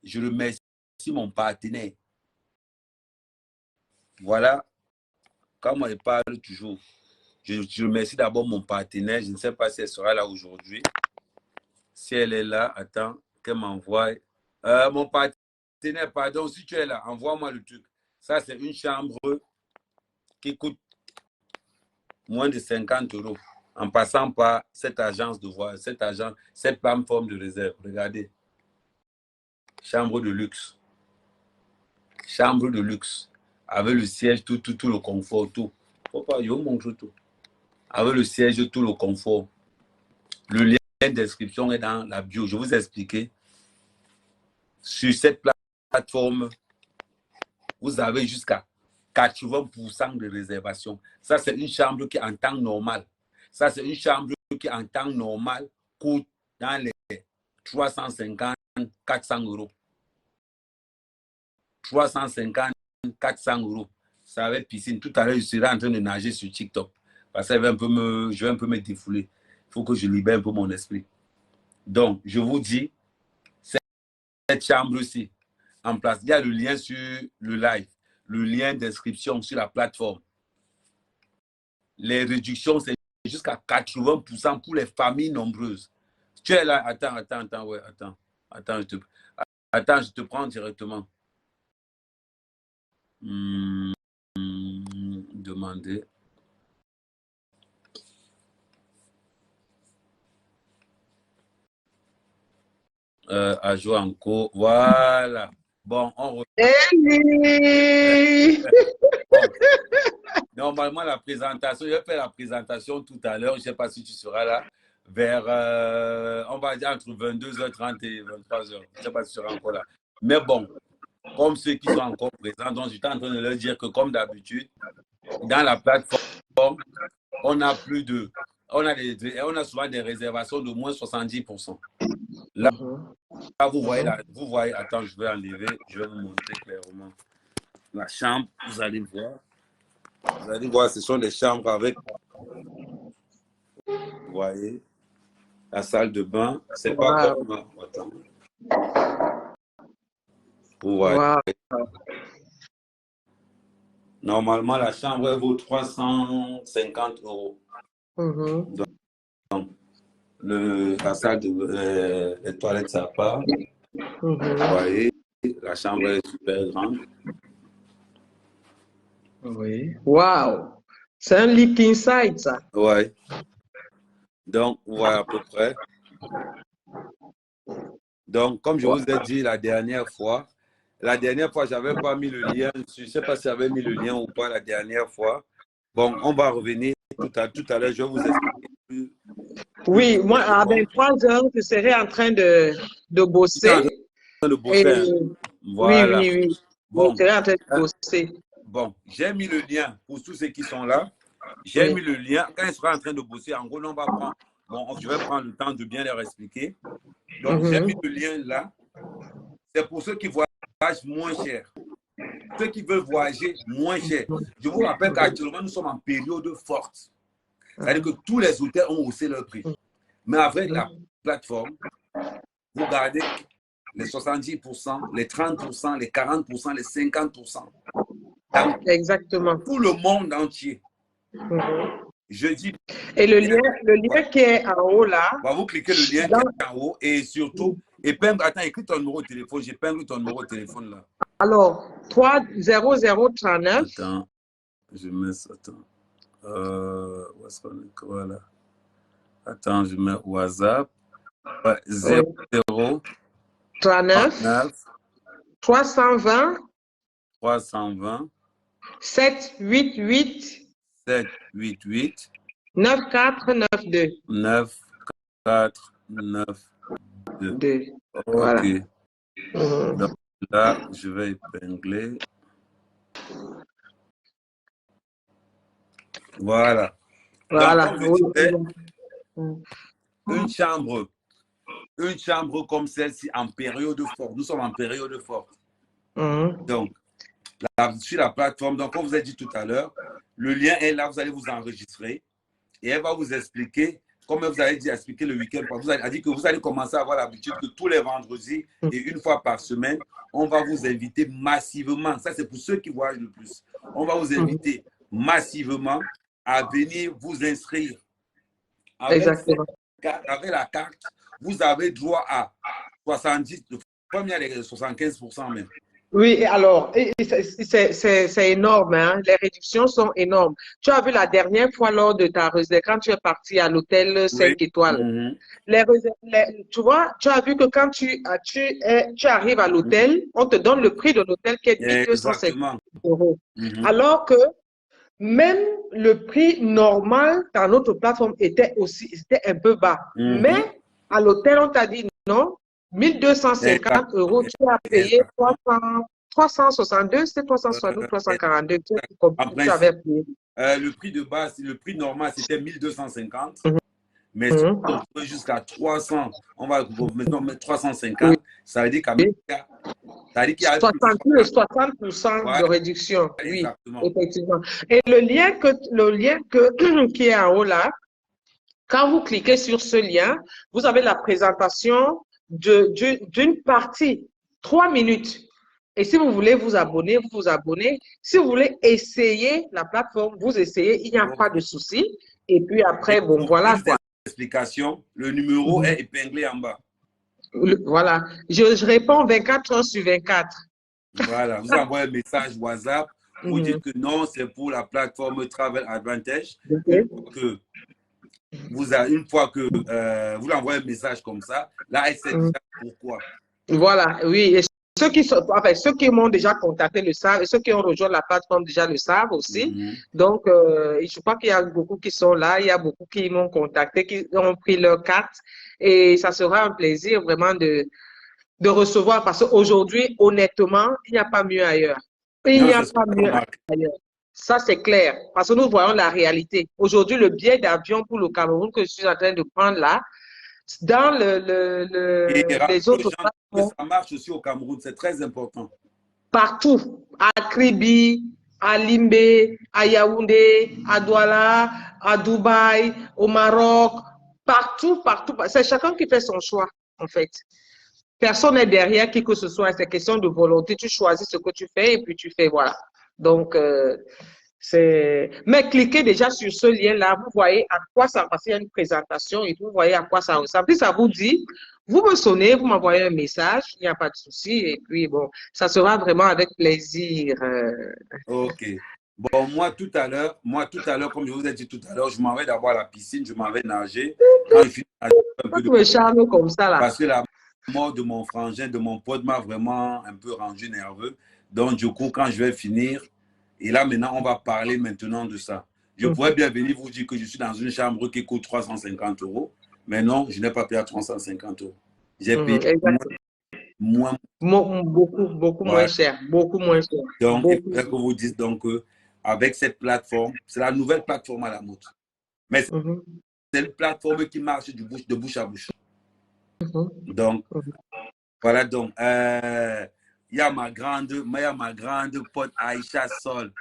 je remercie mon partenaire. Voilà, quand moi je parle toujours, je remercie d'abord mon partenaire. Je ne sais pas si elle sera là aujourd'hui. Si elle est là, attends, qu'elle m'envoie. Mon partenaire, pardon, si tu es là, envoie-moi le truc. Ça, c'est une chambre qui coûte moins de 50 €. En passant par cette agence de voyage, cette plateforme de réserve. Regardez. Chambre de luxe. Chambre de luxe. Avec le siège, tout le confort, tout. Pourquoi je vous montre tout. Avec le siège, tout le confort. Le lien d'inscription est dans la bio. Je vous ai expliqué. Sur cette plateforme, vous avez jusqu'à 80% de réservation. Ça, c'est une chambre qui, en temps normal, ça, c'est une chambre qui, en temps normal, coûte dans les 350, 400 €. 350, 400 €. Ça avec piscine. Tout à l'heure, je serai en train de nager sur TikTok. Parce que je vais un peu me défouler. Il faut que je libère un peu mon esprit. Donc, je vous dis, cette chambre-ci, en place, il y a le lien sur le live, le lien d'inscription sur la plateforme. Les réductions, c'est jusqu'à 80% pour les familles nombreuses. Tu es là, attends, ouais, attends, je te prends directement. Demander. à jouer en cours. Voilà. Bon, on revient. Bon. Normalement, la présentation, je vais faire la présentation tout à l'heure. Je ne sais pas si tu seras là. Vers, on va dire entre 22h30 et 23h. Je ne sais pas si tu seras encore là. Mais bon, comme ceux qui sont encore présents, donc j'étais en train de leur dire que comme d'habitude, dans la plateforme, on a souvent des réservations de moins 70%. Là, vous voyez, attends, je vais enlever, je vais vous montrer clairement la chambre, vous allez voir. Vous allez voir, ce sont des chambres avec, vous voyez, la salle de bain. C'est pas comme, attends. Vous voyez. Normalement, la chambre elle vaut 350 €. Donc, la salle de les toilettes, ça part. Vous voyez, la chambre est super grande.
Oui. Waouh! C'est un lit king size, ça.
Oui. Donc, voilà à peu près. Donc, comme je vous ai dit la dernière fois, je n'avais pas mis le lien. Je ne sais pas si j'avais mis le lien ou pas la dernière fois. Bon, on va revenir tout à l'heure. Je vais vous expliquer.
Oui, moi, à 23h, je serai en train de bosser.
En train de bosser. Voilà.
Oui.
Bon,
je serai en train de bosser.
Bon, j'ai mis le lien pour tous ceux qui sont là. J'ai mis le lien. Quand il sera en train de bosser, en gros, on va prendre. Bon, je vais prendre le temps de bien leur expliquer. Donc, j'ai mis le lien là. C'est pour ceux qui voyagent moins cher. Ceux qui veulent voyager moins cher. Je vous rappelle qu'actuellement, nous sommes en période forte. C'est-à-dire que tous les hôtels ont haussé leur prix. Mais avec la plateforme, vous gardez les 70%, les 30%, les 40%, les 50%.
Exactement.
Tout le monde entier. Je dis.
Et le lien qui est en haut là.
Vous cliquez le lien qui est en haut et surtout, attends, écris ton numéro de téléphone. J'épingle ton numéro de téléphone là.
Alors, 30039.
Attends, je mets ça. Attends. Où est-ce qu'on est? Voilà. Attends, je mets WhatsApp. 00
39 320 788 9492
9492. Ok.
Voilà.
Donc là, je vais épingler. Voilà.
Voilà.
Donc, comme je disais, une chambre comme celle-ci en période forte. Nous sommes en période forte. Donc, sur la plateforme, donc comme vous avez dit tout à l'heure, le lien est là, vous allez vous enregistrer et elle va vous expliquer, comme vous avez dit, expliquer le week-end, vous avez dit que vous allez commencer à avoir l'habitude que tous les vendredis et une fois par semaine, on va vous inviter massivement. Ça, c'est pour ceux qui voyagent le plus. On va vous inviter massivement à venir vous inscrire.
Exactement.
Avec la carte, vous avez droit à 70, comme il y a les 75% même.
Oui, alors, c'est énorme, hein? Les réductions sont énormes. Tu as vu la dernière fois lors de ta réserve, quand tu es parti à l'hôtel 5 étoiles, tu vois, tu as vu que quand tu arrives à l'hôtel, on te donne le prix de l'hôtel qui est 1250 €. Alors que même le prix normal dans notre plateforme était un peu bas. Mais à l'hôtel, on t'a dit non, 1250 €, tu as payé 362, c'est 362, 342, tu avais payé.
Le prix de base, le prix normal, c'était 1250. Mais si on peut jusqu'à 300, on va maintenant mettre 350, ça veut dire qu'il y a
60% de réduction. Oui, effectivement. Et le lien qui est en haut là, quand vous cliquez sur ce lien, vous avez la présentation d'une partie, 3 minutes. Et si vous voulez vous abonner, vous vous abonnez. Si vous voulez essayer la plateforme, vous essayez, il n'y a pas de souci. Et puis après, bon, voilà quoi.
Explication, le numéro est épinglé en bas.
Voilà. Je réponds 24 heures sur 24.
Voilà. Vous envoyez un message WhatsApp. Vous dites que non, c'est pour la plateforme Travel Advantage. Que une fois que vous l'envoyez un message comme ça, là, elle sait déjà pourquoi.
Voilà, oui. Et ceux qui sont, enfin, ceux qui m'ont déjà contacté le savent et ceux qui ont rejoint la plateforme déjà le savent aussi. Donc, je crois qu'il y a beaucoup qui sont là, il y a beaucoup qui m'ont contacté, qui ont pris leur carte et ça sera un plaisir vraiment de recevoir parce qu'aujourd'hui, honnêtement, il n'y a pas mieux ailleurs. Il n'y a pas mieux ailleurs. Ça, c'est clair parce que nous voyons la réalité. Aujourd'hui, le billet d'avion pour le Cameroun que je suis en train de prendre là, dans les autres
plateformes, ça marche aussi au Cameroun, c'est très important.
Partout, à Kribi, à Limbe, à Yaoundé, à Douala, à Dubaï, au Maroc, partout, partout. C'est chacun qui fait son choix, en fait. Personne n'est derrière qui que ce soit. C'est question de volonté. Tu choisis ce que tu fais et puis tu fais, voilà. Donc, mais cliquez déjà sur ce lien-là, vous voyez à quoi ça ressemble. Il y a une présentation et vous voyez à quoi ça ressemble. Puis ça vous dit, vous me sonnez, vous m'envoyez un message, il n'y a pas de souci. Et puis bon, ça sera vraiment avec plaisir.
Ok. Bon, moi tout à l'heure, comme je vous ai dit tout à l'heure, je m'en vais d'abord à la piscine, je m'en vais nager. Quand je finis de nager, un peu
de me charme comme ça là.
Parce que la mort de mon frangin, de mon pote m'a vraiment un peu rendu nerveux. Donc du coup, quand je vais finir, et là, maintenant, on va parler maintenant de ça. Je pourrais bien venir vous dire que je suis dans une chambre qui coûte 350 €. Mais non, je n'ai pas payé à 350 €. J'ai payé
beaucoup moins cher. Beaucoup moins cher.
Donc, il faudrait que vous dites donc avec cette plateforme, c'est la nouvelle plateforme à la mode. Mais c'est une plateforme qui marche de bouche à bouche. Donc, voilà donc. Il y a ma grande pote Aïcha Sol.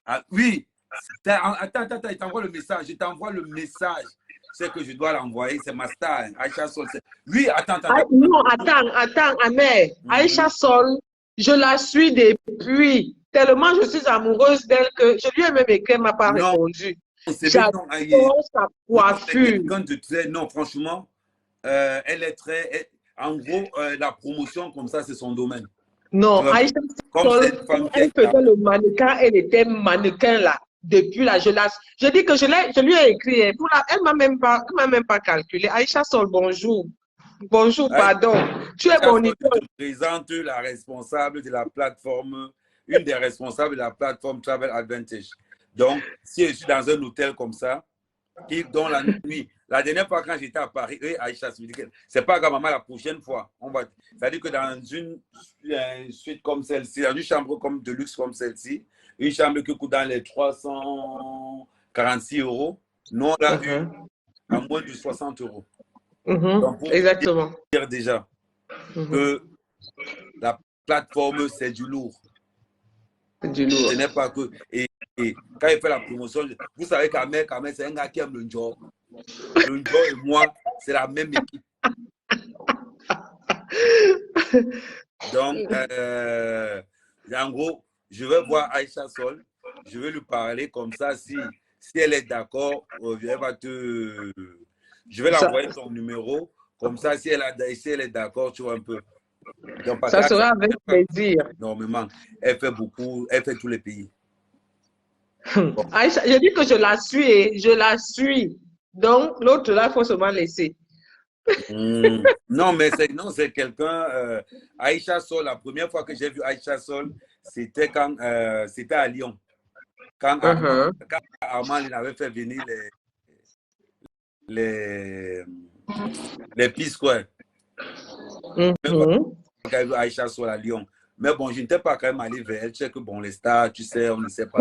Ah, oui, attends, il t'envoie le message. Je t'envoie le message. C'est que je dois l'envoyer. C'est ma star, Aïcha Sol. Oui, attends.
Non, attends, Amère. Aïcha Sol, je la suis depuis. Tellement je suis amoureuse d'elle que je lui ai même écrit, elle m'a pas répondu. J'adore sa coiffure.
Non, franchement, elle est très... En gros, la promotion comme ça, c'est son domaine.
Non, Aïcha Sol, elle faisait le mannequin, elle était mannequin là. Depuis là, je dis que je lui ai écrit. Elle m'a même pas calculé. Aïcha Sol, bonjour. Bonjour, pardon. Tu es mon idole.
Je te présente la responsable de la plateforme, une des responsables de la plateforme Travel Advantage. Donc, si je suis dans un hôtel comme ça, dont la nuit, la dernière fois quand j'étais à Paris, Aïcha, c'est pas grave, maman, la prochaine fois, c'est-à-dire que dans une suite comme celle-ci, dans une chambre comme de luxe comme celle-ci, une chambre qui coûte dans les 346 €, nous on l'a eu à moins de 60 €. Donc,
Exactement.
Dire déjà que la plateforme, c'est du lourd.
C'est du lourd.
Ce n'est pas que... Et quand il fait la promotion, vous savez qu'Amel, c'est un gars qui aime le job. Le job et moi, c'est la même équipe. Donc, en gros, je vais voir Aïcha Sol, je vais lui parler comme ça. Si elle est d'accord, je vais l'envoyer ton numéro. Comme ça, si elle est d'accord, tu vois un peu. Donc,
ça sera avec plaisir.
Énormément. Elle fait beaucoup, elle fait tous les pays.
Bon. Aïcha, je dis que je la suis. Donc, l'autre là, il faut seulement laisser.
Non, mais c'est quelqu'un. Aïcha Sol, la première fois que j'ai vu Aïcha Sol, c'était c'était à Lyon. Quand Armand il avait fait venir les P-Square. Aïcha Sol à Lyon. Mais bon, je n'étais pas quand même allé vers elle. Tu sais que bon, les stars, tu sais, on ne sait pas.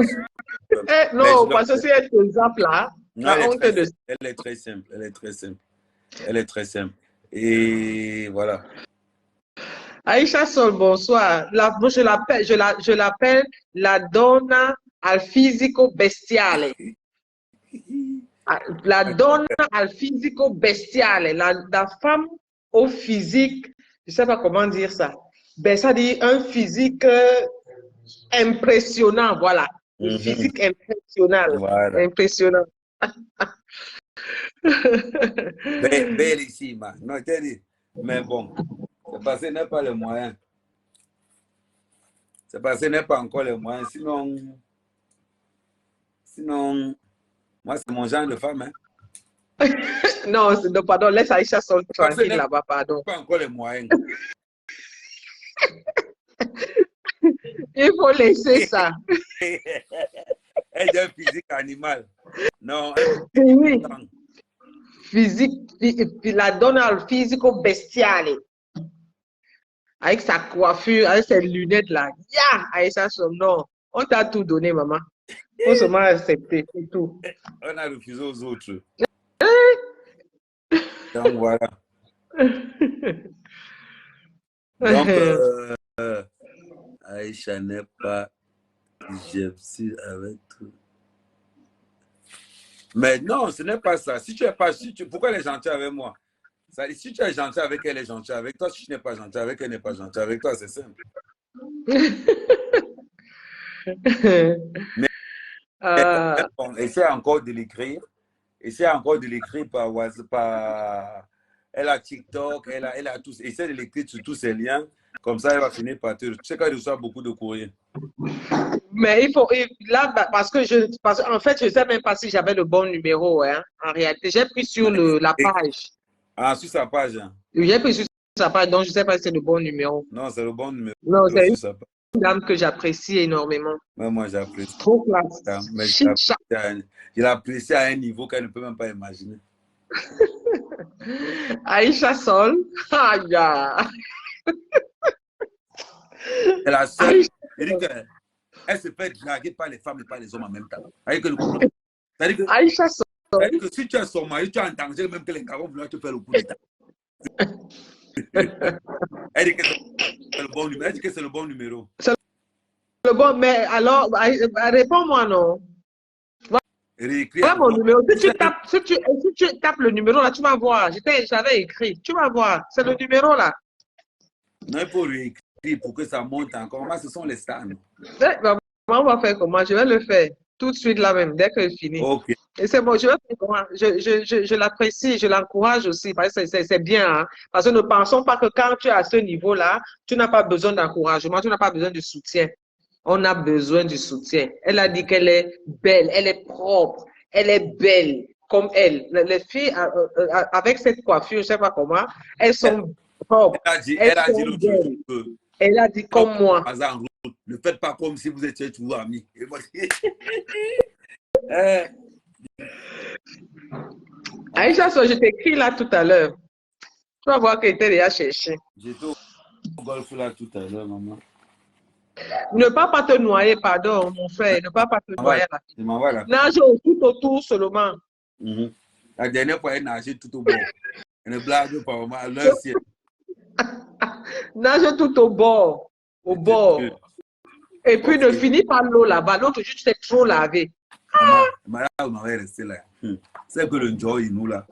Non, parce que c'est un exemple là.
Elle est très simple. Elle est très simple. Et voilà.
Aïcha Sol, bonsoir. Je l'appelle la donna al fisico bestiale. La donna al fisico bestiale. La femme au physique, je ne sais pas comment dire ça. Ben, ça dit un physique impressionnant, voilà. Un physique impressionnant.
Voilà.
Impressionnant.
Bellissima. Non, je t'ai dit. Mais bon, c'est parce que ce n'est pas le moyen. C'est parce que ce n'est pas encore le moyen. Sinon, moi, c'est mon genre de femme. Hein.
Non, non, pardon, laisse Aïcha Sol
Parce que
tranquille là-bas, pardon.
pas encore les moyens.
Il faut laisser ça.
Elle a un physique animal. Non,
Oui. Physique, la donne al physico bestiale. Avec sa coiffure, avec ses lunettes là. Ya, Aïcha Sol, non. On t'a tout donné, maman. Faut seulement accepter, c'est tout.
on a refusé aux autres. Donc voilà. Donc, Aïcha n'est pas gypsy avec tout. Mais non, ce n'est pas ça. Si tu es pas, pourquoi elle est gentille avec moi? Ça, si tu es gentil avec elle, elle est gentille avec toi. Si tu n'es pas gentil avec elle, elle n'est pas gentille avec toi. C'est simple. Mais bon, essaie encore de l'écrire. Essaie encore de l'écrire par WhatsApp. Elle a TikTok, elle a tous. Essaie de l'écrire sur tous ces liens. Comme ça, elle va finir par te. Tu sais qu'elle reçoit beaucoup de courriers.
Mais il faut. Là, parce que en fait, je ne sais même pas si j'avais le bon numéro. Hein, en réalité, j'ai pris sur la page.
Ah, sur sa page. Hein.
J'ai pris sur sa page, donc je ne sais pas si c'est le bon numéro.
Non, c'est le bon numéro.
Non, c'est une dame que j'apprécie énormément.
Ouais, moi, j'apprécie.
Trop classe.
Mais je l'apprécie à un niveau qu'elle ne peut même pas imaginer.
Aïcha Sol. Aïe.
Elle a seule. Elle se fait draguer par les femmes et par les hommes en même temps. C'est-à-dire que,
Aïcha Sol.
c'est-à-dire que si tu es son mari, tu as en danger même que les carons vouloir te faire le coup d'état. Elle dit que c'est le bon numéro. Elle dit que c'est le bon numéro. C'est
le bon, mais alors, réponds-moi non.
Réécrire.
Mon numéro. Si tu tapes le numéro là, tu vas voir. J'avais écrit. Tu vas voir. C'est le numéro là.
Non, il faut réécrire pour que ça monte encore. Moi, ce sont les stars.
On va faire comment? Je vais le faire tout de suite là même, dès que je finis.
Ok.
Et c'est bon, je vais faire comment? Je l'apprécie, je l'encourage aussi, parce que c'est bien. Hein? Parce que ne pensons pas que quand tu es à ce niveau-là, tu n'as pas besoin d'encouragement, tu n'as pas besoin de soutien. On a besoin du soutien. Elle a dit qu'elle est belle, elle est propre, elle est belle, comme elle. Les filles avec cette coiffure, je ne sais pas comment, elles sont propres.
Elle a dit l'autre jour que...
Elle a dit comme moi.
Ne faites pas comme si vous étiez toujours amis. Et moi,
Aïcha, je t'écris là tout à l'heure. Tu vas voir qu'elle était déjà cherché.
J'étais au golf là tout à l'heure, maman.
Ne pas te noyer, pardon, mon frère. Ne pas te noyer. Nage tout autour seulement.
La dernière fois, elle nageait tout au bord. Elle ne blague pas, maman. Leur ciel.
Nage tout au bord. Au bord. Et puis ne finis pas l'eau là-bas. L'autre juste c'est trop lavé.
Maman, on va rester là. C'est que le joy, nous là.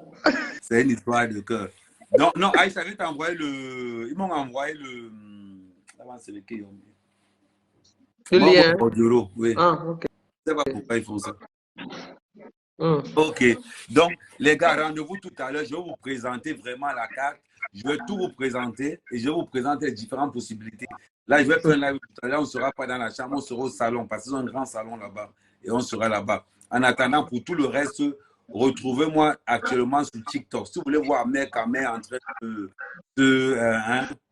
C'est une histoire de cœur. Donc, non, Aïcha, ils m'ont envoyé le. Comment c'est le quai?
Le lien.
Oui.
Ah, ok.
Je ne sais pas pourquoi ils font ça. Ok. Donc, les gars, rendez-vous tout à l'heure. Je vais vous présenter vraiment la carte. Je vais tout vous présenter et je vais vous présenter les différentes possibilités. Là, je vais faire un live tout à l'heure. On ne sera pas dans la chambre, on sera au salon parce qu'ils ont un grand salon là-bas et on sera là-bas. En attendant, pour tout le reste, retrouvez-moi actuellement sur TikTok. Si vous voulez voir mec à mec en train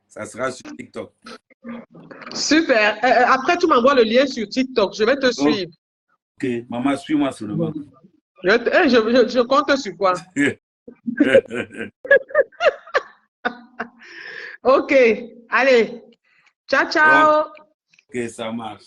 ça sera sur TikTok.
Super. Après, tu m'envoies le lien sur TikTok. Je vais te suivre.
Ok. Maman, suis-moi seulement.
Je compte sur quoi? Ok. Allez. Ciao, ciao.
Ok, ça marche.